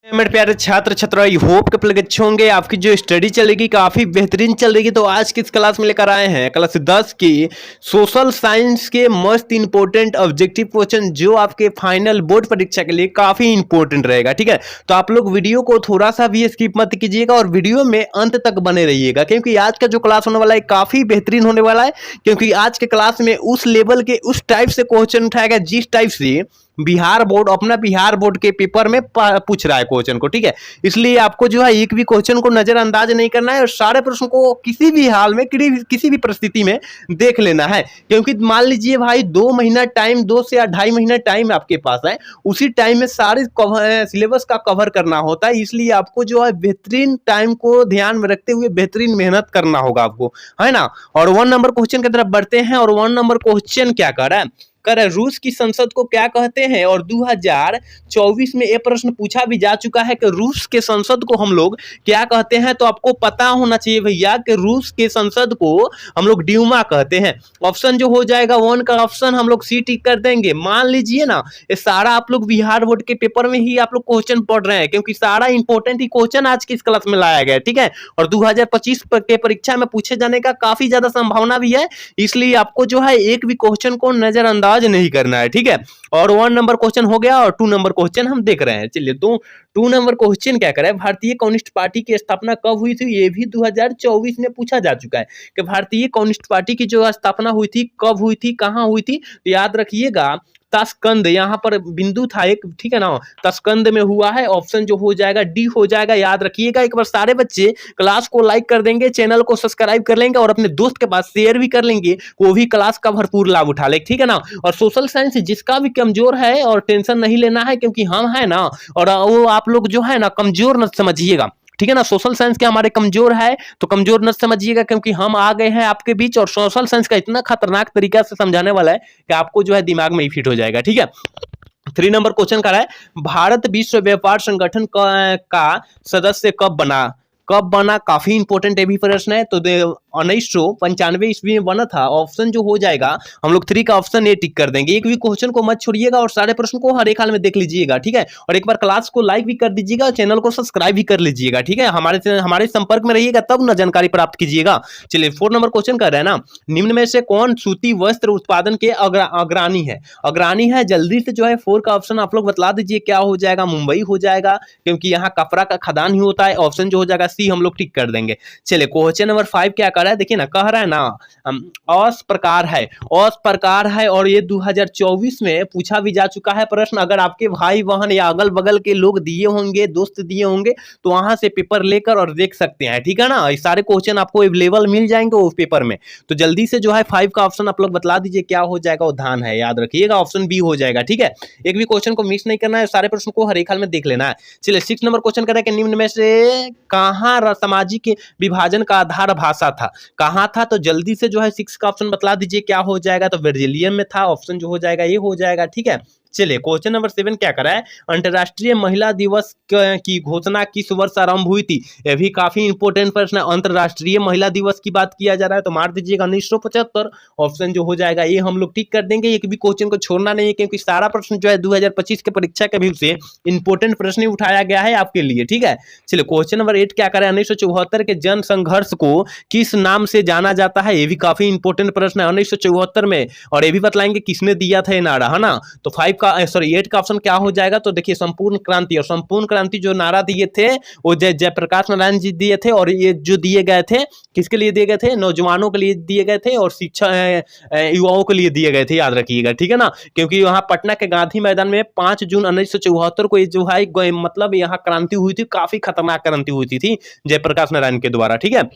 मेरे प्यारे छात्र छात्रा, आई होप के प्लग अच्छे होंगे। आपकी जो स्टडी चलेगी काफी बेहतरीन चल रही है। तो आज किस क्लास में लेकर आए हैं क्लास 10 की सोशल साइंस के मस्त इंपॉर्टेंट ऑब्जेक्टिव क्वेश्चन जो आपके फाइनल बोर्ड परीक्षा के लिए काफी इंपॉर्टेंट रहेगा। ठीक है, तो आप लोग वीडियो को थोड़ा सा भी स्किप मत कीजिएगा और वीडियो में अंत तक बने रहिएगा, क्योंकि आज का जो क्लास होने वाला है काफी बेहतरीन होने वाला है। क्योंकि आज के क्लास में उस लेवल के उस टाइप से क्वेश्चन उठाएगा जिस टाइप से बिहार बोर्ड अपना बिहार बोर्ड के पेपर में पूछ रहा है क्वेश्चन को। ठीक है, इसलिए आपको जो है एक भी क्वेश्चन को नजरअंदाज नहीं करना है और सारे प्रश्न को किसी भी हाल में किसी भी परिस्थिति में देख लेना है। क्योंकि मान लीजिए भाई 2 महीना टाइम, 2 से 2.5 महीना टाइम आपके पास है, उसी टाइम में सारे सिलेबस का कवर करना होता है। इसलिए आपको जो है बेहतरीन टाइम को ध्यान में रखते हुए बेहतरीन मेहनत करना होगा आपको, है ना। और 1 नंबर क्वेश्चन की तरफ बढ़ते हैं। और 1 नंबर क्वेश्चन क्या कर रहा है, रूस की संसद को क्या कहते हैं। और 2024 में यह प्रश्न पूछा भी जा चुका है कि रूस के संसद को हम लोग क्या कहते हैं। तो आपको पता होना चाहिए भैया कि रूस के संसद को हम लोग ड्यूमा कहते हैं। ऑप्शन जो हो जाएगा 1 का ऑप्शन हम लोग सी टिक कर देंगे। मान लीजिए ना, ये सारा आप लोग बिहार बोर्ड के पेपर में ही आप लोग क्वेश्चन पढ़ रहे हैं, क्योंकि सारा इंपॉर्टेंट ही क्वेश्चन आज की इस क्लास में लाया गया है। ठीक है, और 2025 के परीक्षा में पूछे जाने का काफी ज्यादा संभावना भी है, इसलिए आपको जो है एक भी क्वेश्चन को नजरअंदाज नहीं करना है। ठीक है, और 1 नंबर क्वेश्चन हो गया। और 2 नंबर क्वेश्चन हम देख रहे हैं। चलिए, तो 2 नंबर क्वेश्चन क्या करे, भारतीय कम्युनिस्ट पार्टी की स्थापना कब हुई थी। ये भी 2024 में पूछा जा चुका है कि भारतीय कम्युनिस्ट पार्टी की जो स्थापना हुई थी कब हुई थी, कहां हुई थी। तो याद रखिएगा ताशकंद, यहाँ पर बिंदु था एक, ठीक है ना, ताशकंद में हुआ है। ऑप्शन जो हो जाएगा डी हो जाएगा। याद रखिएगा। एक बार सारे बच्चे क्लास को लाइक कर देंगे, चैनल को सब्सक्राइब कर लेंगे और अपने दोस्त के पास शेयर भी कर लेंगे, वो भी क्लास का भरपूर लाभ उठा ले। ठीक है ना। और सोशल साइंस जिसका भी कमजोर है और टेंशन नहीं लेना है, क्योंकि हम है ना, और वो आप लोग जो है ना कमजोर न समझिएगा। ठीक है ना, सोशल साइंस के हमारे कमजोर है तो कमजोर न समझिएगा, क्योंकि हम आ गए हैं आपके बीच और सोशल साइंस का इतना खतरनाक तरीका से समझाने वाला है कि आपको जो है दिमाग में ही फिट हो जाएगा। ठीक है, 3 नंबर क्वेश्चन कर रहा है, भारत विश्व व्यापार संगठन का सदस्य कब बना। काफी इंपॉर्टेंट ये भी प्रश्न है। तो 1995 ईस्वी में बना था। ऑप्शन जो हो जाएगा हम लोग 3 का ऑप्शन ए टिक कर देंगे। एक भी क्वेश्चन को मत छोड़िएगा और सारे प्रश्न को हर एक हाल में देख लीजिएगा। ठीक है, और एक बार क्लास को लाइक भी कर दीजिएगा और चैनल को सब्सक्राइब भी कर लीजिएगा। ठीक है, हमारे संपर्क में रहिएगा तब ना जानकारी प्राप्त कीजिएगा। चलिए, 4 नंबर क्वेश्चन कर रहे हैं ना, निम्न में से कौन सूती वस्त्र उत्पादन के अग्रणी है। जल्दी से जो है 4 का ऑप्शन आप लोग बतला दीजिए क्या हो जाएगा। मुंबई हो जाएगा, क्योंकि यहाँ कपड़ा का खदान ही होता है। ऑप्शन जो हो जाएगा सी हम लोग टिक कर देंगे। चलिए, क्वेश्चन नंबर 5 क्या कर रहा है, देखिए ना, कह रहा है ना औस प्रकार है और ये 2024 में पूछा भी जा चुका है प्रश्न। अगर आपके भाई बहन या अगल बगल के लोग दिए होंगे, दोस्त दिए होंगे, तो वहां से पेपर लेकर और देख सकते हैं। ठीक है ना, ये सारे क्वेश्चन आपको अवेलेबल मिल जाएंगे उस पेपर में। तो जल्दी से जो है 5 का ऑप्शन आप लोग बतला दीजिए क्या हो जाएगा। वो धान है, याद रखिएगा, ऑप्शन बी हो जाएगा। ठीक है, एक भी क्वेश्चन को मिस नहीं करना है, सारे प्रश्न को हर एक हाल में देख लेना है। चलिए, 6 नंबर क्वेश्चन कर रहे हैं कि निम्न में से कहां सामाजिक विभाजन का आधार भाषा था, कहां था। तो जल्दी से जो है 6 का ऑप्शन बतला दीजिए क्या हो जाएगा। तो ब्राजीलियन में था। ऑप्शन जो हो जाएगा ये हो जाएगा। ठीक है, चलिए, क्वेश्चन नंबर 7 क्या करा है, अंतरराष्ट्रीय महिला दिवस की घोषणा किस वर्ष आरंभ हुई थी। यह भी काफी इंपॉर्टेंट प्रश्न है। अंतरराष्ट्रीय महिला दिवस की बात किया जा रहा है तो मार दीजिएगा 1975। ऑप्शन जो हो जाएगा ये हम लोग टिक कर देंगे। एक भी क्वेश्चन को छोड़ना नहीं है, क्योंकि सारा प्रश्न जो है 2025 के परीक्षा के व्यू से इंपॉर्टेंट प्रश्न उठाया गया है आपके लिए। ठीक है, चलिए, क्वेश्चन नंबर 8 क्या करें, 1974 के जन संघर्ष को किस नाम से जाना जाता है। ये भी काफी इंपॉर्टेंट प्रश्न है 1974 में, और ये भी बतलाएंगे किसने दिया था ये नारा, है ना। तो 8 का ऑप्शन क्या हो जाएगा। तो देखिए, संपूर्ण क्रांति। और संपूर्ण क्रांति जो नारा दिए थे वो जयप्रकाश नारायण जी दिए थे, और ये जो दिए गए थे किसके लिए दिए गए थे, नौजवानों के लिए दिए गए थे और शिक्षा युवाओं के लिए दिए गए थे, याद रखिएगा। ठीक है ना, क्योंकि वहां पटना के गांधी मैदान में 5 जून 1974 को ये जो है मतलब यहाँ क्रांति हुई थी, काफी खतरनाक क्रांति हुई थी जयप्रकाश नारायण के द्वारा। ठीक है,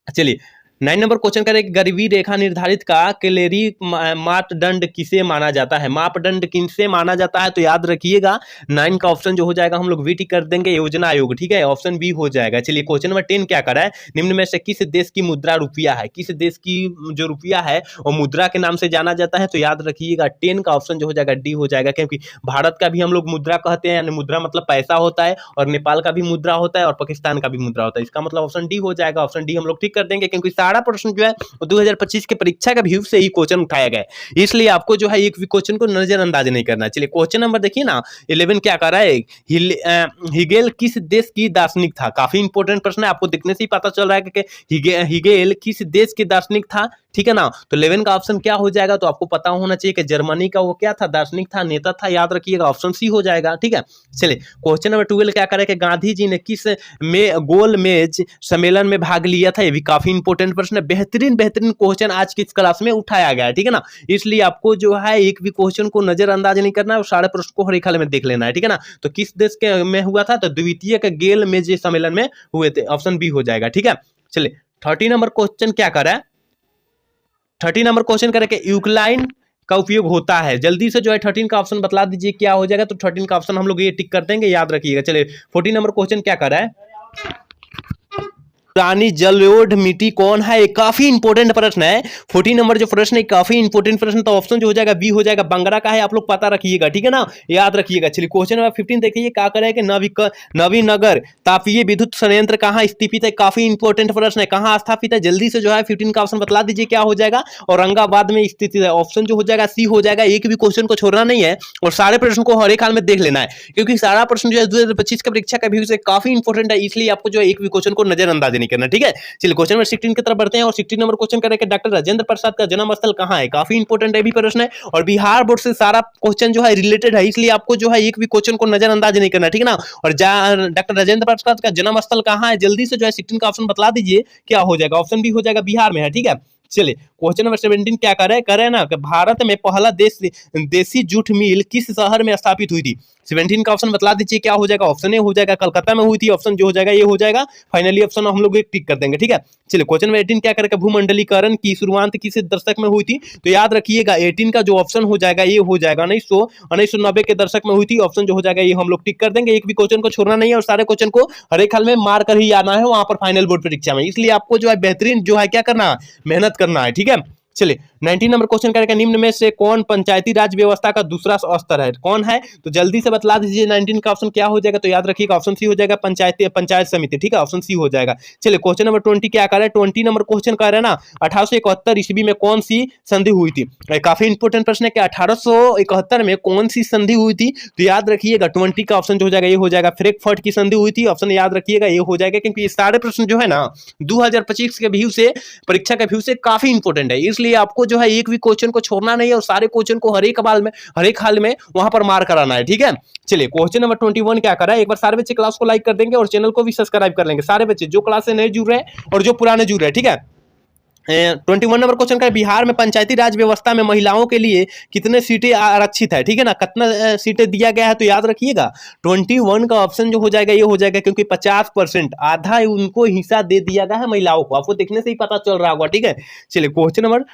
चलिए, 9 नंबर क्वेश्चन करें, गरीबी रेखा निर्धारित का कैलोरी मापदंड किसे माना जाता है। मापदंड किनसे माना जाता है। तो याद रखिएगा 9 का ऑप्शन जो हो जाएगा हम लोग वीटी कर देंगे, योजना आयोग। ठीक है, ऑप्शन बी हो जाएगा। चलिए, क्वेश्चन नंबर 10 क्या करा है, निम्न में से किस देश की मुद्रा रुपया है। किस देश की जो रुपया है वो मुद्रा के नाम से जाना जाता है। तो याद रखिएगा 10 का ऑप्शन जो हो जाएगा डी हो जाएगा, क्योंकि भारत का भी हम लोग मुद्रा कहते हैं, यानी मुद्रा मतलब पैसा होता है, और नेपाल का भी मुद्रा होता है और पाकिस्तान का भी मुद्रा होता है। इसका मतलब ऑप्शन डी हो जाएगा। ऑप्शन डी हम लोग ठीक कर देंगे, क्योंकि सारा प्रश्न जो है 2025 के परीक्षा के व्यू से ही क्वेश्चन उठाया गया है, इसलिए आपको जो है एक भी क्वेश्चन को नजरअंदाज नहीं करना। चलिए क्वेश्चन नंबर देखिए ना 11 क्या कर रहा है, हिगेल किस देश की दार्शनिक था। काफी इंपॉर्टेंट प्रश्न है, आपको दिखने से ही पता चल रहा है कि हिगेल किस देश के दार्शनिक था, ठीक है ना। तो 11 का ऑप्शन क्या हो जाएगा, तो आपको पता होना चाहिए कि जर्मनी का वो क्या था, दार्शनिक था, नेता था, याद रखिएगा ऑप्शन सी हो जाएगा, ठीक है। चलिए क्वेश्चन नंबर 12 क्या करे कि गांधी जी ने किस में गोल मेज सम्मेलन में भाग लिया था। ये भी काफी इंपॉर्टेंट प्रश्न है, बेहतरीन क्वेश्चन आज की इस क्लास में उठाया गया है, ठीक है ना। इसलिए आपको जो है एक भी क्वेश्चन को नजरअंदाज नहीं करना है और सारे प्रश्न को हर एक हाल में देख लेना है, ठीक है ना। तो किस देश के में हुआ था, तो द्वितीय के गेल मेज सम्मेलन में हुए थे, ऑप्शन बी हो जाएगा, ठीक है। चलिए 30 नंबर क्वेश्चन क्या कर रहा है, 30 नंबर क्वेश्चन करें यूक्लाइन का उपयोग होता है। जल्दी से जो है 13 का ऑप्शन बतला दीजिए क्या हो जाएगा, तो 13 का ऑप्शन हम लोग ये टिक कर देंगे, याद रखिएगा। चलिए 14 नंबर क्वेश्चन क्या कर रहा है, पुरानी जलोढ़ मिट्टी कौन है, काफी इंपॉर्टेंट प्रश्न है। 14 नंबर जो प्रश्न है काफी इंपॉर्टेंट प्रश्न, तो ऑप्शन जो हो जाएगा बी हो जाएगा, बंगरा का है, आप लोग पता रखिएगा, ठीक है ना, याद रखिएगा। चलिए क्वेश्चन नंबर 15 देखिए क्या करे कि नवीनगर तापीय विद्युत संयंत्र कहाँ स्थित है। काफी इंपॉर्टेंट प्रश्न है, कहाँ स्थापित है, जल्दी से जो है 15 का ऑप्शन बतला दीजिए क्या हो जाएगा, औरंगाबाद में स्थित है, ऑप्शन जो हो जाएगा सी हो जाएगा। एक भी क्वेश्चन को छोड़ना नहीं है और सारे प्रश्न को हर एक हाल में देख लेना है, क्योंकि सारा प्रश्न जो है 2025 का परीक्षा का व्यू से काफी इंपॉर्टेंट है, इसलिए आपको जो है एक भी क्वेश्चन को नजरअंदाज नहीं करना, ठीक है। चलिए क्वेश्चन नंबर 16 की तरफ बढ़ते हैं और 16 नंबर क्वेश्चन करें कि डॉक्टर राजेंद्र प्रसाद का जन्म स्थल कहां है। काफी इंपॉर्टेंट है भी प्रश्न है और बिहार बोर्ड से सारा क्वेश्चन जो है रिलेटेड है, इसलिए आपको जो है एक भी क्वेश्चन को नजरअंदाज नहीं करना, ठीक है ना। और डॉक्टर राजेंद्र प्रसाद का जन्म स्थल कहां है, जल्दी से जो है 16 का ऑप्शन बतला दीजिए क्या हो जाएगा, ऑप्शन बी हो जाएगा, बिहार में है, ठीक है। चलिए क्वेश्चन नंबर 17 क्या करे ना कि भारत में पहला देसी जूट मिल किस शहर में स्थापित हुई थी। 17 का ऑप्शन बतला दीजिए क्या हो जाएगा, ऑप्शन ए हो जाएगा कलकत्ता में हुई थी, ऑप्शन जो हो जाएगा ये हो जाएगा, फाइनली ऑप्शन हम लोग टिक कर देंगे, ठीक है। चलिए क्वेश्चन नंबर 18 क्या करेगा, भूमंडलीकरण की शुरुआत किस दशक में हुई थी, तो याद रखिएगा 18 का जो ऑप्शन हो जाएगा ये हो जाएगा 1990 के दशक में हुई थी, ऑप्शन जो हो जाएगा ये हम लोग टिक कर देंगे। एक भी क्वेश्चन को छोड़ना नहीं है और सारे क्वेश्चन को हर एक हाल में मार कर ही आना है वहां पर फाइनल बोर्ड परीक्षा में, इसलिए आपको जो है बेहतरीन जो है क्या करना है, मेहनत करना है, ठीक है। चलिए 19 नंबर क्वेश्चन करेगा निम्न में से कौन पंचायती राज व्यवस्था का दूसरा स्तर है, कौन है, तो जल्दी से बतला दीजिए 19 का ऑप्शन क्या हो जाएगा, तो याद रखिएगा ऑप्शन सी हो जाएगा, पंचायत समिति, ठीक है, ऑप्शन सी हो जाएगा। चलिए क्वेश्चन नंबर 20 क्या कर रहा है, 20 नंबर क्वेश्चन कर रहा है ना 1871 ईस्वी में कौन सी संधि हुई थी। काफी इंपोर्टेंट प्रश्न है कि 1871 में कौन सी संधि हुई थी, तो याद रखिएगा 20 का ऑप्शन जो हो जाएगा ये हो जाएगा, फ्रैंकफर्ट की संधि हुई थी, ऑप्शन याद रखिएगा ये हो जाएगा, क्योंकि ये सारे प्रश्न जो है ना 2025 के व्यू से परीक्षा के व्यू से काफी इंपोर्टेंट है, इसलिए आपको जो है एक भी क्वेश्चन को छोड़ना नहीं है और सारे क्वेश्चन को हर एक हाल में वहां पर मार कराना है, ठीक है। चलिए क्वेश्चन नंबर 21 क्या कर रहा है, एक बार सारे बच्चे क्लास को लाइक कर देंगे और चैनल को भी सब्सक्राइब कर लेंगे, सारे बच्चे जो क्लास से नए जुड़ रहे हैं और जो पुराने जुड़ रहे हैं, ठीक है। 21 नंबर क्वेश्चन का बिहार में पंचायती राज व्यवस्था में महिलाओं के लिए कितने सीटें आरक्षित है, ठीक है ना, कितना सीटें दिया गया है, तो याद रखिएगा 21 का ऑप्शन जो हो जाएगा ये हो जाएगा, क्योंकि 50% आधा उनको हिस्सा दे दिया गया है महिलाओं को, आपको देखने से ही पता चल रहा होगा, ठीक है। चलिए क्वेश्चन नंबर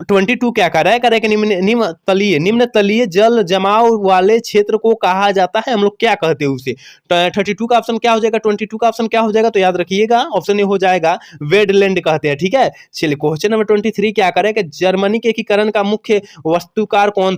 22 क्या कर रहा है कि निम्न तलीय जल जमाव वाले क्षेत्र को कहा जाता है, हम लोग क्या कहते हैं उसे। 32 का ऑप्शन क्या हो जाएगा, 22 का ऑप्शन क्या हो जाएगा, तो याद रखिएगा ऑप्शन ए हो जाएगा, वेटलैंड कहते हैं, ठीक है। चलिए क्वेश्चन नंबर 23 क्या करें कि जर्मनी के एकीकरण का मुख्य वास्तुकार कौन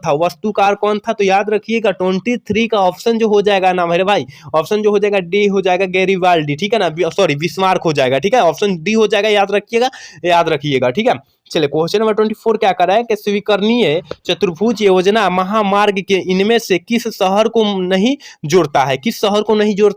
था, तो याद रखिएगा 23 का ऑप्शन जो हो जाएगा ना मेरे भाई, ऑप्शन जो हो जाएगा डी हो जाएगा, गैरीवाल्डी, ठीक है ना, सॉरी बिस्मार्क हो जाएगा, ठीक है, ऑप्शन डी हो जाएगा, याद रखिएगा, ठीक है। चलिए क्वेश्चन नंबर 24 क्या कर रहा है कि स्वीकरणीय चतुर्भुज योजना महामार्ग के इनमें से किस शहर को नहीं जोड़ता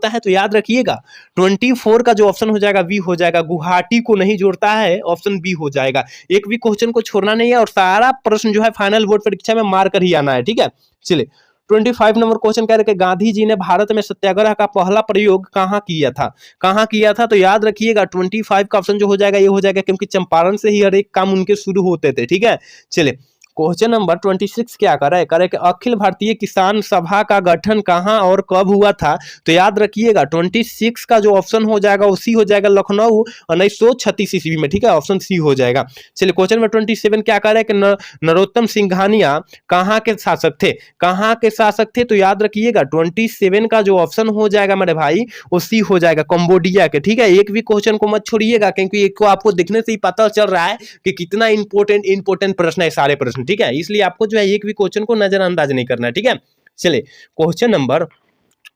है, तो याद रखिएगा 24 का जो ऑप्शन हो जाएगा बी हो जाएगा, गुवाहाटी को नहीं जोड़ता है, ऑप्शन बी हो जाएगा। एक भी क्वेश्चन को छोड़ना नहीं है और सारा प्रश्न जो है फाइनल बोर्ड परीक्षा में मार कर ही आना है, ठीक है। चलिए 25 नंबर क्वेश्चन कह रहे कि गांधी जी ने भारत में सत्याग्रह का पहला प्रयोग कहाँ किया था, तो याद रखिएगा 25 का ऑप्शन जो हो जाएगा ये हो जाएगा, क्योंकि चंपारण से ही हर एक काम उनके शुरू होते थे, ठीक है। चलिए क्वेश्चन नंबर 26 क्या करे कि अखिल भारतीय किसान सभा का गठन कहाँ और कब हुआ था, तो याद रखिएगा 26 का जो ऑप्शन हो जाएगा उसी हो जाएगा, लखनऊ 1936 ईस्वी में, ठीक है, ऑप्शन सी हो जाएगा। चलिए क्वेश्चन नंबर 27 क्या करे कि नरोत्तम सिंघानिया कहाँ के शासक थे, तो याद रखिएगा 27 का जो ऑप्शन हो जाएगा मेरे भाई वो सी हो जाएगा, कंबोडिया के, ठीक है। एक भी क्वेश्चन को मत छोड़िएगा, क्योंकि एक को आपको दिखने से ही पता चल रहा है कि कितना इंपॉर्टेंट प्रश्न है सारे प्रश्न, ठीक है, इसलिए आपको जो है एक भी क्वेश्चन को नजरअंदाज नहीं करना है, ठीक है। चलिए क्वेश्चन नंबर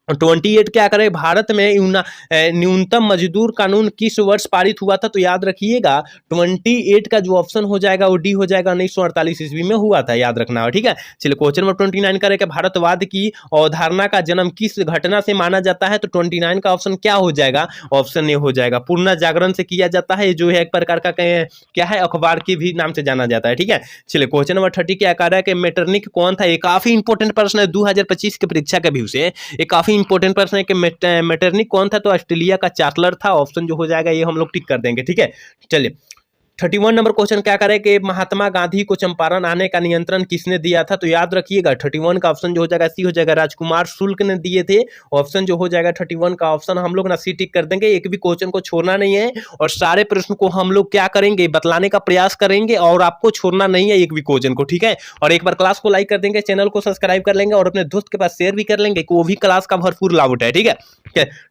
28 क्या करे, भारत में न्यूनतम मजदूर कानून किस वर्ष पारित हुआ था? तो याद रखिएगा 28 का जो ऑप्शन हो जाएगा वो डी हो जाएगा, 1948 ईस्वी में हुआ था, याद रखना है, ठीक है। चलिए क्वेश्चन नंबर 29 करे कि भारतवाद की अवधारणा का जन्म किस घटना से माना जाता है? तो 29 का ऑप्शन क्या हो जाएगा? ऑप्शन ए हो जाएगा, पूर्ण जागरण से किया जाता है, जो है एक प्रकार का क्या है, अखबार के भी नाम से जाना जाता है, ठीक है। चलिए क्वेश्चन नंबर 30 क्या कह रहा है कि मेटरनिक कौन था? ये काफी इंपॉर्टेंट प्रश्न है 2025 के परीक्षा के व्यू से, ये काफी इंपॉर्टेंट प्रश्न है कि मेटरनिक कौन था? तो ऑस्ट्रेलिया का चांसलर था, ऑप्शन जो हो जाएगा ये हम लोग टिक कर देंगे, ठीक है। चलिए 31 नंबर क्वेश्चन क्या करे कि महात्मा गांधी को चंपारण आने का नियंत्रण किसने दिया था? तो याद रखिएगा 31 का ऑप्शन जो हो जाएगा सी हो जाएगा, राजकुमार शुक्ल ने दिए थे। ऑप्शन जो हो जाएगा 31 का ऑप्शन हम लोग ना सी टिक कर देंगे, एक भी क्वेश्चन को छोड़ना नहीं है और सारे प्रश्न को हम लोग क्या करेंगे, बतलाने का प्रयास करेंगे और आपको छोड़ना नहीं है एक भी क्वेश्चन को, ठीक है। और एक बार क्लास को लाइक कर देंगे, चैनल को सब्सक्राइब कर लेंगे और अपने दोस्त के पास शेयर भी कर लेंगे कि वो भी क्लास का भरपूर लाभ उठाए, ठीक है।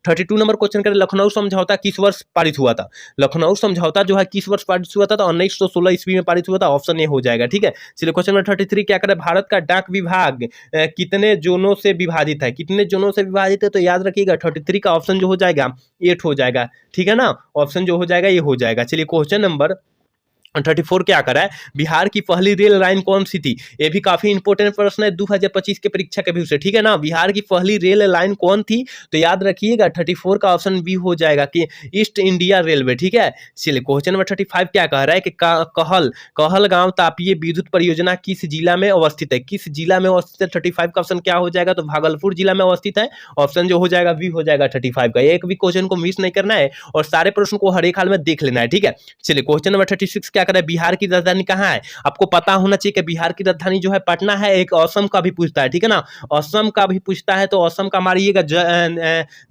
32 नंबर क्वेश्चन करें, लखनऊ समझौता किस वर्ष पारित हुआ था? लखनऊ समझौता जो है किस वर्ष पारित हुआ था? तो 1916 ईस्वी में पारित हुआ था, ऑप्शन ए हो जाएगा, ठीक है। चलिए क्वेश्चन नंबर 33 क्या करें, भारत का डाक विभाग कितने जोनों से विभाजित है? कितने जोनों से विभाजित है? तो याद रखिएगा 33 का ऑप्शन जो हो जाएगा 8 हो जाएगा, ठीक है ना। ऑप्शन जो हो जाएगा ये हो जाएगा। चलिए क्वेश्चन नंबर 34 क्या करा है, बिहार की पहली रेल लाइन कौन सी थी? ये भी काफी इंपॉर्टेंट प्रश्न है 2025 के परीक्षा के व्यू से, ठीक है ना। बिहार की पहली रेल लाइन कौन थी? तो याद रखिएगा 34 का ऑप्शन बी हो जाएगा कि ईस्ट इंडिया रेलवे, ठीक है। चलिए क्वेश्चन नंबर 35 क्या कह रहा है कि कहलगांव तापीय विद्युत परियोजना किस जिला में अवस्थित है? किस जिला में अवस्थित है? 35 का ऑप्शन क्या हो जाएगा? तो भागलपुर जिला में अवस्थित है, ऑप्शन जो हो जाएगा बी हो जाएगा 35 का। एक भी क्वेश्चन को मिस नहीं करना है और सारे प्रश्न को हर एक हाल में देख लेना है, ठीक है। चलिए क्वेश्चन नंबर 36 क्या करें, बिहार की राजधानी कहाँ है? आपको पता होना चाहिए कि बिहार की राजधानी जो है पटना है। एक असम का भी पूछता है, ठीक है ना, असम का भी पूछता है तो असम का मारिएगा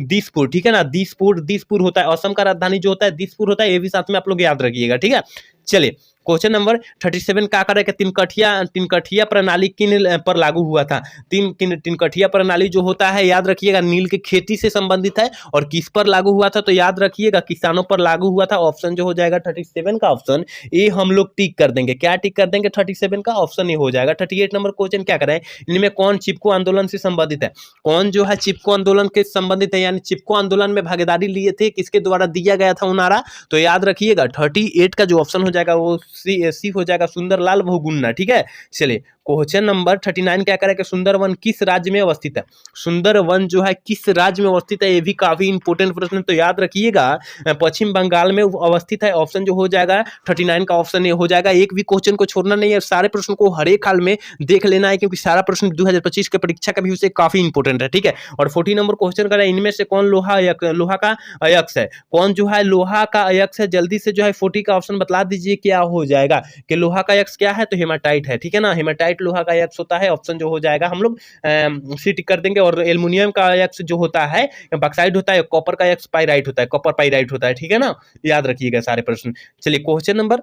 दिसपुर, ठीक है ना, दिसपुर होता है असम का राजधानी जो होता है, दिसपुर होता है, ये भी साथ में आप लोग याद रखिएगा, ठीक है। चलिए क्वेश्चन नंबर 37 क्या करे कि तिनकठिया प्रणाली किन पर लागू हुआ था? तिनकठिया प्रणाली जो होता है याद रखिएगा नील की खेती से संबंधित है और किस पर लागू हुआ था? तो याद रखिएगा किसानों पर लागू हुआ था, ऑप्शन जो हो जाएगा 37 का ऑप्शन ए हम लोग टिक कर देंगे। क्या टिक कर देंगे? 37 का ऑप्शन ए हो जाएगा। 38 नंबर क्वेश्चन क्या करें, इनमें कौन चिपको आंदोलन से संबंधित है? कौन जो है चिपको आंदोलन के संबंधित है, यानी चिपको आंदोलन में भागीदारी लिए थे, किसके द्वारा दिया गया था वो नारा? तो याद रखिएगा 38 का जो ऑप्शन हो जाएगा वो सी हो जाएगा, सुंदरलाल बहुगुणा, ठीक है। चलिए क्वेश्चन नंबर 39 क्या करें कि सुंदरवन किस राज्य में अवस्थित है? सुंदरवन जो है किस राज्य में अवस्थित है? ये भी काफी इंपॉर्टेंट प्रश्न है, तो याद रखिएगा पश्चिम बंगाल में अवस्थित है, ऑप्शन जो हो जाएगा 39 का ऑप्शन ये हो जाएगा। एक भी क्वेश्चन को छोड़ना नहीं है, सारे प्रश्न को हर एक हाल में देख लेना है क्योंकि सारा प्रश्न 2025 के परीक्षा का व्यू से काफी इंपॉर्टेंट है, ठीक है। और 40 नंबर क्वेश्चन करें, इनमें से कौन लोहा का अयस्क है? कौन जो है लोहा का अयस्क है? जल्दी से जो है 40 का ऑप्शन बता दीजिए क्या हो जाएगा कि लोहा का अयस्क क्या है? तो हेमाटाइट है, ठीक है ना, हेमाटाइट लोहा का अयस्क होता है, ऑप्शन जो हो जाएगा हम लोग सी टिक कर देंगे। और एल्युमिनियम का अयस्क जो होता है बॉक्साइट होता है, कॉपर का अयस्क पाइराइट होता है, कॉपर पाइराइट होता है, ठीक है ना, याद रखिएगा सारे प्रश्न। चलिए क्वेश्चन नंबर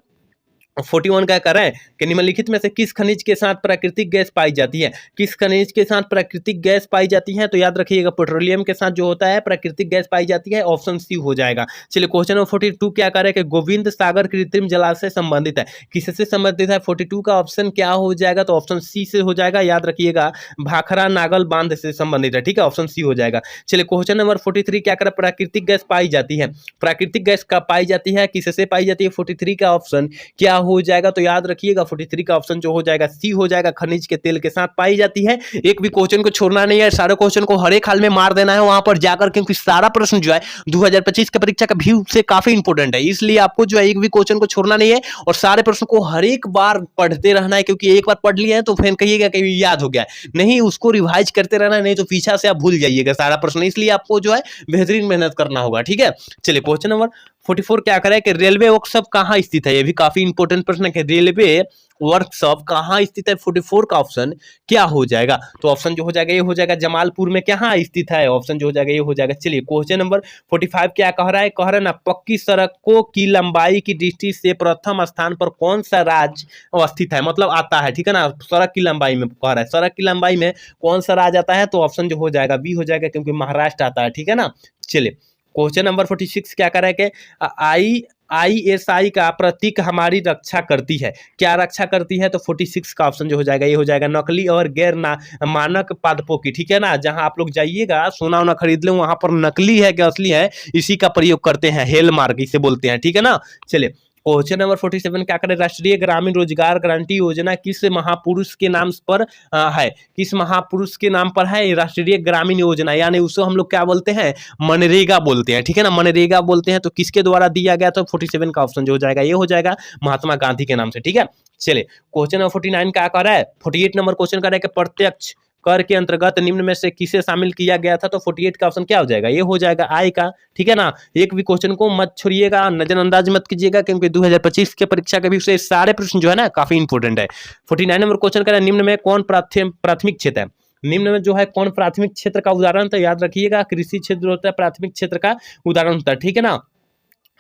41 क्या कर रहे हैं कि निम्नलिखित में से किस खनिज के साथ प्राकृतिक गैस पाई जाती है? किस खनिज के साथ प्राकृतिक गैस पाई जाती है? तो याद रखिएगा पेट्रोलियम के साथ जो होता है प्राकृतिक गैस पाई जाती है, ऑप्शन सी हो जाएगा। चलिए क्वेश्चन नंबर 42 क्या कर रहे हैं कि गोविंद सागर कृत्रिम जलाशय संबंधित है, किससे संबंधित है? 42 का ऑप्शन क्या हो जाएगा? तो ऑप्शन सी से हो जाएगा, याद रखिएगा भाखरा नागल बांध से संबंधित है, ठीक है, ऑप्शन सी हो जाएगा। चलिए क्वेश्चन नंबर 43 क्या कर, प्राकृतिक गैस पाई जाती है, प्राकृतिक गैस का पाई जाती है, किससे पाई जाती है? 43 का ऑप्शन क्या हो जाएगा? तो याद रखिएगा 43 का ऑप्शन जो हो जाएगा सी हो जाएगा, खनिज के तेल के साथ पाई जाती है। एक भी क्वेश्चन को छोड़ना नहीं है, सारे क्वेश्चन को हर एक हाल में मार देना है वहां पर जाकर, क्योंकि सारा प्रश्न जो है 2025 के परीक्षा का व्यू से काफी इंपॉर्टेंट है, इसलिए आपको जो है एक भी क्वेश्चन को छोड़ना नहीं है और सारे प्रश्न को हर एक बार पढ़ते रहना है, क्योंकि एक बार पढ़ लिया है तो फिर कहिएगा कि याद हो गया नहीं, उसको रिवाइज करते रहना है, नहीं तो पीछा से आप भूल जाइएगा सारा प्रश्न, इसलिए आपको जो है बेहतरीन मेहनत करना होगा, ठीक है। चलिए क्वेश्चन नंबर 44 क्या करें कि रेलवे वर्कशॉप कहाँ स्थित है? ये भी काफी इंपॉर्टेंट प्रश्न है, रेलवे वर्कशॉप कहाँ स्थित है? 44 का ऑप्शन क्या हो जाएगा? तो ऑप्शन जो हो जाएगा ये हो जाएगा जमालपुर में कहाँ स्थित है, ऑप्शन जो हो जाएगा ये हो जाएगा। चलिए क्वेश्चन नंबर 45 क्या कह रहा है? कह रहा है ना, पक्की सड़कों की लंबाई की दृष्टि से प्रथम स्थान पर कौन सा राज्य अवस्थित है, मतलब आता है, ठीक है ना, सड़क की लंबाई में कह रहा है, सड़क की लंबाई में कौन सा राज्य आता है? तो ऑप्शन जो हो जाएगा बी हो जाएगा, क्योंकि महाराष्ट्र आता है, ठीक है ना। चलिए क्वेश्चन नंबर 46 क्या कर रहा है कि ISI का प्रतीक हमारी रक्षा करती है। क्या रक्षा करती है? तो 46 का ऑप्शन जो हो जाएगा ये हो जाएगा। नकली और गैर मानक पादपों की, ठीक है ना, जहां आप लोग जाइएगा सोना वोना खरीद ले, वहां पर नकली है कि असली है इसी का प्रयोग करते हैं, हेल मार्क इसे बोलते हैं, ठीक है ना। चलिए क्वेश्चन नंबर 47 क्या करें, राष्ट्रीय ग्रामीण रोजगार गारंटी योजना किस महापुरुष के नाम पर है? किस महापुरुष के नाम पर है राष्ट्रीय ग्रामीण योजना, यानी उसको हम लोग क्या बोलते हैं, मनरेगा बोलते हैं, ठीक है ना, मनरेगा बोलते हैं। तो किसके द्वारा दिया गया? तो 47 का ऑप्शन जो हो जाएगा ये हो जाएगा महात्मा गांधी के नाम से, ठीक है। चलिए क्वेश्चन नंबर 49 क्या कर रहा है, 48 नंबर क्वेश्चन कर रहा है कि प्रत्यक्ष कर के अंतर्गत निम्न में से किसे शामिल किया गया था? तो 48 का ऑप्शन क्या हो जाएगा? ये हो जाएगा आय का, ठीक है ना। एक भी क्वेश्चन को मत छोड़िएगा, नजरअंदाज मत कीजिएगा, क्योंकि 2025 के परीक्षा के भी से सारे प्रश्न जो है ना काफी इंपॉर्टेंट है। 49 नंबर क्वेश्चन कर निम्न में कौन प्राथमिक क्षेत्र है? निम्न में जो है कौन प्राथमिक क्षेत्र का उदाहरण? तो याद रखिएगा कृषि क्षेत्र होता है, प्राथमिक क्षेत्र का उदाहरण होता है, ठीक है ना।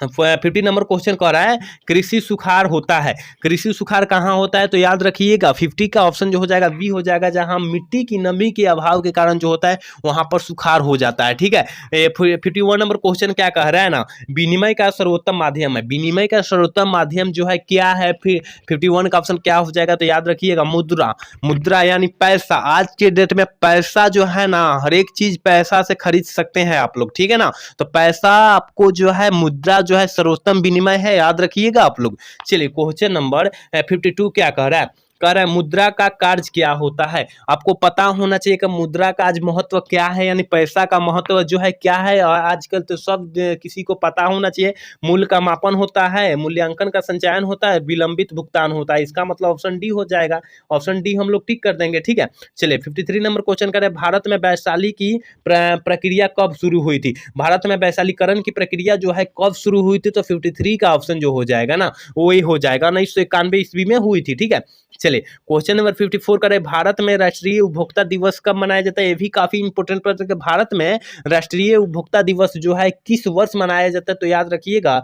50 नंबर क्वेश्चन कह रहा है कृषि सुखाड़ होता है। कृषि सुखाड़ कहाँ होता है? तो याद रखिएगा 50 का ऑप्शन जो हो जाएगा बी हो जाएगा, जहां मिट्टी की नमी के अभाव के कारण जो होता है वहां पर सुखाड़ हो जाता है, ठीक है। 51 नंबर क्वेश्चन क्या कह रहा है ना, विनिमय का सर्वोत्तम माध्यम है। विनिमय का सर्वोत्तम माध्यम जो है क्या है? फिर 51 का ऑप्शन क्या हो जाएगा? तो याद रखिएगा मुद्रा। मुद्रा यानी पैसा। आज के डेट में पैसा जो है ना, हर एक चीज पैसा से खरीद सकते हैं आप लोग, ठीक है ना। तो पैसा आपको जो है, मुद्रा जो है सर्वोत्तम विनिमय है, याद रखिएगा आप लोग। चलिए क्वेश्चन नंबर 52 क्या कह रहा है? कह रहा है मुद्रा का कार्य क्या होता है? आपको पता होना चाहिए कि मुद्रा का आज महत्व क्या है, यानी पैसा का महत्व जो है क्या है। और आजकल तो सब किसी को पता होना चाहिए। मूल्य का मापन होता है, मूल्यांकन का संचयन होता है, विलंबित भुगतान होता है। इसका मतलब ऑप्शन डी हो जाएगा। ऑप्शन डी हम लोग टिक कर देंगे, ठीक है। चलिए 53 नंबर क्वेश्चन करें, भारत में वैशाली की प्रक्रिया कब शुरू हुई थी? भारत में वैशालीकरण की प्रक्रिया जो है कब शुरू हुई थी? तो 53 का ऑप्शन जो हो जाएगा ना वही हो जाएगा, 1991 ईस्वी में हुई थी, ठीक है। चलिए क्वेश्चन नंबर 54 करें, भारत में राष्ट्रीय उपभोक्ता दिवस कब मनाया जाता है? ये भी काफी इंपॉर्टेंट प्रश्न है। भारत में राष्ट्रीय उपभोक्ता दिवस जो है किस वर्ष मनाया जाता है? तो याद रखिएगा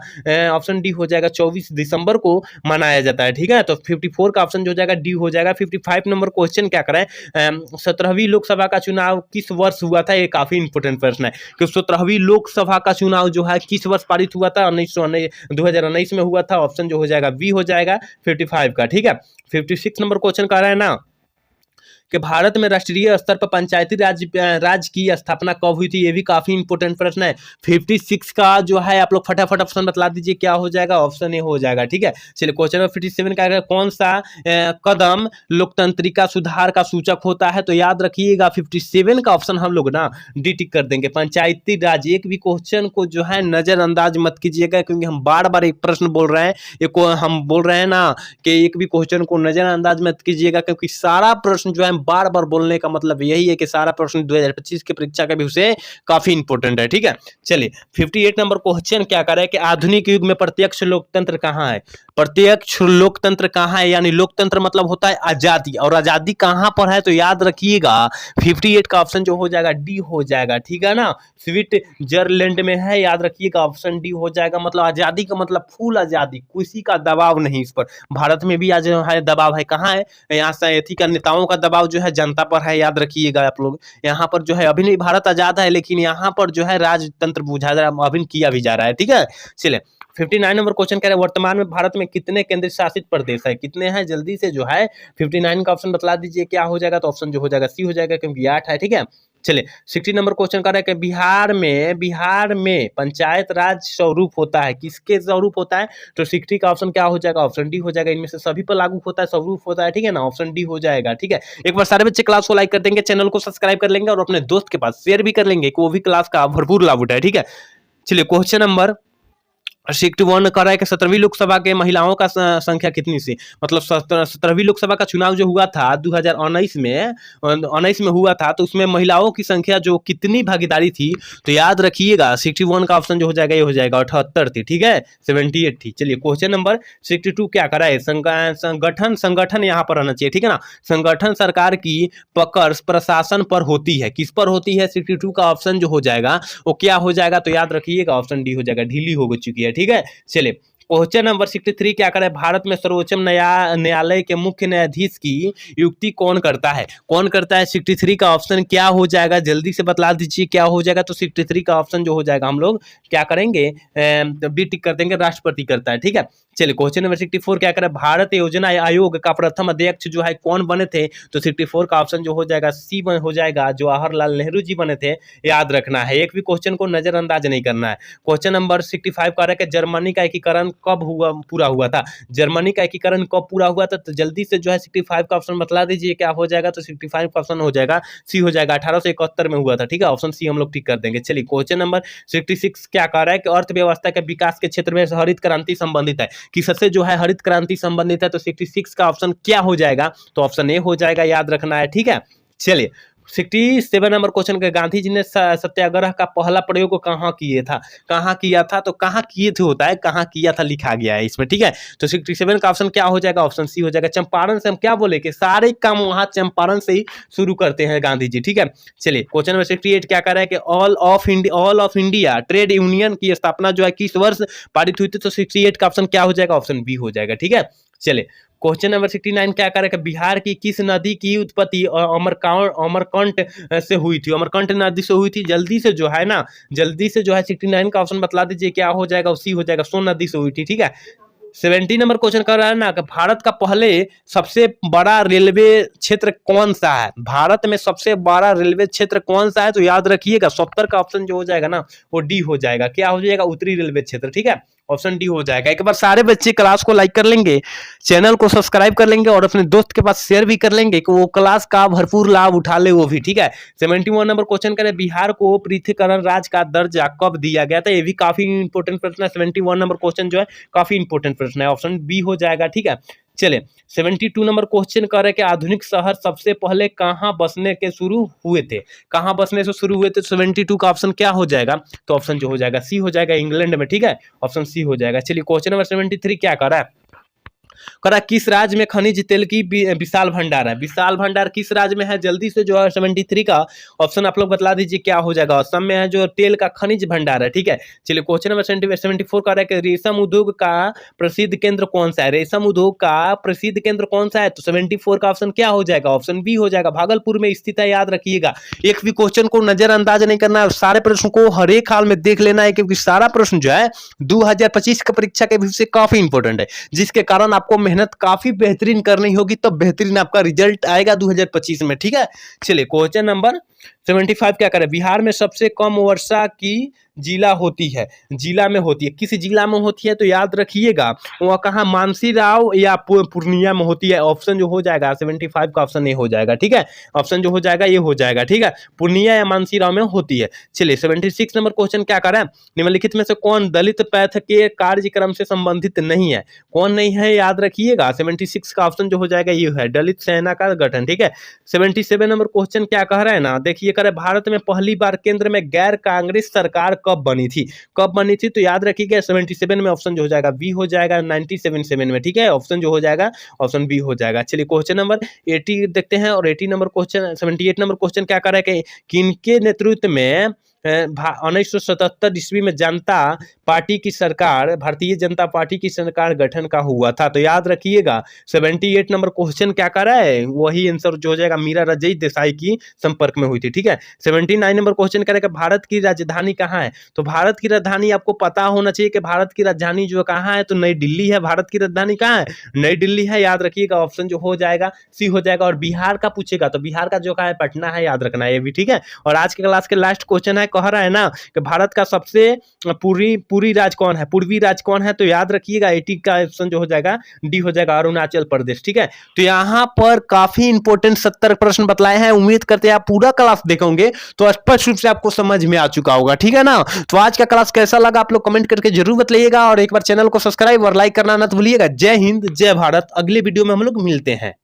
ऑप्शन डी हो जाएगा, 24 दिसंबर को मनाया जाता है, ठीक है। तो 54 का ऑप्शन जो हो जाएगा डी हो जाएगा। 55 नंबर क्वेश्चन क्या करें, 17वीं लोकसभा का चुनाव किस वर्ष हुआ था? ये काफी इंपॉर्टेंट प्रश्न है कि 17वीं लोकसभा का चुनाव जो है किस वर्ष पारित हुआ था? 2019 में हुआ था। ऑप्शन जो हो जाएगा बी हो जाएगा 55 का, ठीक है। 56 नंबर क्वेश्चन कह रहा है ना कि भारत में राष्ट्रीय स्तर पर पंचायती राज की स्थापना कब हुई थी? ये भी काफी इंपॉर्टेंट प्रश्न है। 56 का जो है आप लोग फटाफट ऑप्शन बतला दीजिए क्या हो जाएगा? ऑप्शन ए हो जाएगा, ठीक है। चलिए क्वेश्चन नंबर 57 का कौन सा कदम लोकतंत्रिका सुधार का सूचक होता है? तो याद रखिएगा 57 का ऑप्शन हम लोग ना डी टिक कर देंगे, पंचायती राज। एक भी क्वेश्चन को जो है नजरअंदाज मत कीजिएगा, क्योंकि हम बार बार एक प्रश्न बोल रहे हैं, हम बोल रहे हैं ना कि एक भी क्वेश्चन को नजरअंदाज मत कीजिएगा, क्योंकि सारा प्रश्न जो है बार बार बोलने का मतलब यही है कि सारा प्रश्न 2025 के परीक्षा का भी उसे काफी इंपॉर्टेंट है, ठीक है। चलिए 58 नंबर क्वेश्चन क्या कर रहा है कि आधुनिक युग में प्रत्यक्ष लोकतंत्र कहाँ है? प्रत्यक्ष लोकतंत्र कहाँ है? यानी लोकतंत्र मतलब होता है आजादी, और आजादी कहाँ पर है? तो याद रखिएगा 58 का ऑप्शन जो हो जाएगा डी हो जाएगा, ठीक है ना। स्विट्जरलैंड में है, याद रखिएगा ऑप्शन डी हो जाएगा। मतलब आजादी का मतलब फुल आजादी, किसी का दबाव नहीं इस पर। भारत में भी आज है दबाव है, कहाँ है? यहाँ से एथी का नेताओं का दबाव जो है जनता पर है, याद रखिएगा आप लोग। यहाँ पर जो है अभी नहीं भारत आजाद है, लेकिन यहाँ पर जो है राजतंत्र बुझा जा रहा है, अभी किया भी जा रहा है, ठीक है। चलिए 59 नंबर क्वेश्चन कह रहे हैं वर्तमान में भारत में कितने केंद्र शासित प्रदेश है? कितने हैं जल्दी से जो है 59 का ऑप्शन बतला दीजिए क्या हो जाएगा? तो ऑप्शन जो हो जाएगा सी हो जाएगा, क्योंकि 8 है, ठीक है। चलिए 60 नंबर क्वेश्चन कर रहे हैं कि बिहार में पंचायत राज स्वरूप होता है, किसके स्वरूप होता है? तो 60 का ऑप्शन क्या हो जाएगा? ऑप्शन डी हो जाएगा। इनमें से सभी पर लागू होता है, स्वरूप होता है, ठीक है ना। ऑप्शन डी हो जाएगा, ठीक है। एक बार सारे बच्चे क्लास को लाइक कर देंगे, चैनल को सब्सक्राइब कर लेंगे और अपने दोस्त के पास शेयर भी कर लेंगे कि वो भी क्लास का भरपूर लाभ उठाए, ठीक है। चलिए क्वेश्चन नंबर 61 कर रहा है कि 17वीं लोकसभा के महिलाओं का संख्या कितनी सी? मतलब 17वीं लोकसभा का चुनाव जो हुआ था 2019 में हुआ था, तो उसमें महिलाओं की संख्या जो कितनी भागीदारी थी? तो याद रखिएगा 61 का ऑप्शन जो हो जाएगा ये हो जाएगा 78 थी, ठीक है, 78 थी। चलिए क्वेश्चन नंबर 62 क्या करा है? संगठन यहाँ पर रहना चाहिए, ठीक है ना। संगठन सरकार की पकड़ प्रशासन पर होती है, किस पर होती है? 62 का ऑप्शन जो हो जाएगा वो क्या हो जाएगा? तो याद रखिएगा ऑप्शन डी हो जाएगा, ढीली हो चुकी है, ठीक है। चलिए क्वेश्चन नंबर 63 क्या करे, भारत में सर्वोच्च न्यायालय के मुख्य न्यायाधीश की नियुक्ति कौन करता है? कौन करता है? 63 का ऑप्शन क्या हो जाएगा, जल्दी से बतला दीजिए क्या हो जाएगा। तो 63 का ऑप्शन जो हो जाएगा, हम लोग क्या करेंगे, बी टिक कर देंगे, राष्ट्रपति करता है। ठीक है, चलिए क्वेश्चन नंबर 64 क्या करे, भारत योजना आयोग का प्रथम अध्यक्ष जो है कौन बने थे? तो 64 का ऑप्शन जो हो जाएगा सी हो जाएगा, जवाहरलाल नेहरू जी बने थे। याद रखना है, एक भी क्वेश्चन को नजरअंदाज नहीं करना है। क्वेश्चन नंबर 65 कह रहा है कि जर्मनी का एकीकरण कब पूरा हुआ था? जर्मनी का एकीकरण कब पूरा हुआ था? तो जल्दी से जो है 65 का ऑप्शन बतला दीजिए क्या हो जाएगा। तो 65 का ऑप्शन हो जाएगा सी हो जाएगा, 1871 में हुआ था। ठीक है, ऑप्शन सी हम लोग टिक कर देंगे। चलिए क्वेश्चन नंबर 66 क्या कह रहा है कि अर्थव्यवस्था के विकास के क्षेत्र में हरित क्रांति संबंधित है, किससे जो है हरित क्रांति संबंधित है? तो 66 का ऑप्शन क्या हो जाएगा? तो ऑप्शन ए हो जाएगा, याद रखना है। ठीक है, चलिए 67 नंबर क्वेश्चन के, गांधी जी ने सत्याग्रह का पहला प्रयोग कहाँ किए था? कहाँ किया था? तो कहाँ किए थे होता है, कहाँ किया था लिखा गया है इसमें। ठीक है, तो 67 का ऑप्शन क्या हो जाएगा? ऑप्शन सी हो जाएगा, चंपारण से। हम क्या बोले कि सारे काम वहां चंपारण से ही शुरू करते हैं गांधी जी। ठीक है, चलिए क्वेश्चन नंबर 68 क्या कर रहा है कि all of India trade union की स्थापना जो है किस वर्ष पारित हुई थी? तो 68 का ऑप्शन क्या हो जाएगा? ऑप्शन बी हो जाएगा। ठीक है, चलिए क्वेश्चन नंबर 69 क्या करेगा, बिहार की किस नदी की उत्पत्ति अमरकंट से हुई थी? अमरकंट नदी से हुई थी। जल्दी से जो है ना, जल्दी से जो है 69 का ऑप्शन बतला दीजिए क्या हो जाएगा। उसी हो जाएगा, सोन नदी से हुई थी। ठीक है, 70 नंबर क्वेश्चन कर रहा है ना कि भारत का पहले सबसे बड़ा रेलवे क्षेत्र कौन सा है? भारत में सबसे बड़ा रेलवे क्षेत्र कौन सा है? तो याद रखिएगा 70 का ऑप्शन जो हो जाएगा ना, वो डी हो जाएगा। क्या हो जाएगा? उत्तरी रेलवे क्षेत्र। ठीक है, ऑप्शन डी हो जाएगा। एक बार सारे बच्चे क्लास को लाइक कर लेंगे, चैनल को सब्सक्राइब कर लेंगे और अपने दोस्त के पास शेयर भी कर लेंगे कि वो क्लास का भरपूर लाभ उठा ले वो भी। ठीक है, 71 नंबर क्वेश्चन करें, बिहार को पृथकीकरण राज्य का दर्जा कब दिया गया था? ये भी काफी इंपोर्टेंट प्रश्न है। 71 नंबर क्वेश्चन जो है काफी इंपोर्टेंट प्रश्न है, ऑप्शन बी हो जाएगा। ठीक है, चलिए 72 नंबर क्वेश्चन कर रहे कि आधुनिक शहर सबसे पहले कहां बसने के शुरू हुए थे? कहां बसने से शुरू हुए थे? 72 का ऑप्शन क्या हो जाएगा? तो ऑप्शन जो हो जाएगा सी हो जाएगा, इंग्लैंड में। ठीक है, ऑप्शन सी हो जाएगा। चलिए क्वेश्चन नंबर 73 क्या कर रहा है, करा किस राज्य में खनिज तेल की विशाल भंडार है? विशाल भंडार किस राज्य में है? जल्दी से जो है 73 का ऑप्शन आप लोग बतला दीजिए क्या हो जाएगा। असम में है जो तेल का खनिज भंडार है। ठीक है, चलिए क्वेश्चन नंबर 74 का है कि रेशम उद्योग का प्रसिद्ध केंद्र कौन सा है? रेशम उद्योग का प्रसिद्ध केंद्र कौन सा है? तो 74 का ऑप्शन क्या हो जाएगा? ऑप्शन बी हो जाएगा, भागलपुर में स्थित है। याद रखिएगा, एक भी क्वेश्चन को नजरअंदाज नहीं करना है, सारे प्रश्न को हर एक हाल में देख लेना है, क्योंकि सारा प्रश्न जो है 2025 की परीक्षा के व्यू से काफी इंपॉर्टेंट है, जिसके कारण आपको मेहनत काफी बेहतरीन करनी होगी, तब बेहतरीन आपका रिजल्ट आएगा 2025 में। ठीक है, चलिए क्वेश्चन नंबर 75 क्या करें, बिहार में सबसे कम वर्षा की जिला होती है, जिला में होती है, किस जिला में होती है? तो याद रखिएगा वह कहाँ, मानसी राव या पूर्णिया में होती है। ऑप्शन जो हो जाएगा 75 का ऑप्शन ये हो जाएगा। ठीक है, ऑप्शन जो हो जाएगा ये हो जाएगा। ठीक है, पूर्णिया या मानसी राव में होती है। चलिए 76 नंबर क्वेश्चन क्या करें, निम्नलिखित में से कौन दलित पैथ के कार्यक्रम से संबंधित नहीं है? कौन नहीं है? याद रखिएगा 76 का ऑप्शन जो हो जाएगा ये है, दलित सेना का गठन। ठीक है, 77 नंबर क्वेश्चन क्या कह रहा है ना, देखिए करे, भारत में पहली बार केंद्र में गैर कांग्रेस सरकार कब बनी थी? कब बनी थी? तो याद रखिएगा 77 में ऑप्शन जो हो जाएगा बी हो जाएगा, 1977 में। ठीक है, ऑप्शन जो हो जाएगा ऑप्शन बी हो जाएगा। चलिए क्वेश्चन नंबर 80 देखते हैं, और 80 नंबर क्वेश्चन 78 नंबर क्वेश्चन क्या कर रहा है कि किनके नेतृत्व में 1977 ईस्वी में जनता पार्टी की सरकार, भारतीय जनता पार्टी की सरकार गठन का हुआ था? तो याद रखिएगा 78 नंबर क्वेश्चन क्या कर रहा है, वही आंसर जो हो जाएगा मीरा रजई देसाई की संपर्क में हुई थी। ठीक है, 79 नंबर क्वेश्चन करेगा भारत की राजधानी कहाँ है? तो भारत की राजधानी आपको पता होना चाहिए कि भारत की राजधानी जो कहाँ है, तो नई दिल्ली है। भारत की राजधानी कहाँ है? नई दिल्ली है। याद रखिएगा ऑप्शन जो हो जाएगा सी हो जाएगा। और बिहार का पूछेगा तो बिहार का जो कहा है पटना है, याद रखना है ये भी। ठीक है, और आज के क्लास के लास्ट क्वेश्चन है, कह रहा है ना कि भारत का सबसे पूर्वी राज्य कौन है? पूर्वी राज्य कौन है? तो याद रखिएगा 80 का ऑप्शन जो हो जाएगा डी हो जाएगा, अरुणाचल प्रदेश। ठीक है, तो यहाँ पर काफी इंपोर्टेंट 70 प्रश्न बतलाए हैं। उम्मीद करते हैं आप पूरा क्लास देखोगे तो स्पष्ट रूप से आपको समझ में आ चुका होगा। ठीक है ना, तो आज का क्लास कैसा लगा आप लोग कमेंट करके जरूर बताइएगा, और एक बार चैनल को सब्सक्राइब और लाइक करना ना तो भूलिएगा। जय हिंद, जय भारत। अगले वीडियो में हम लोग मिलते हैं।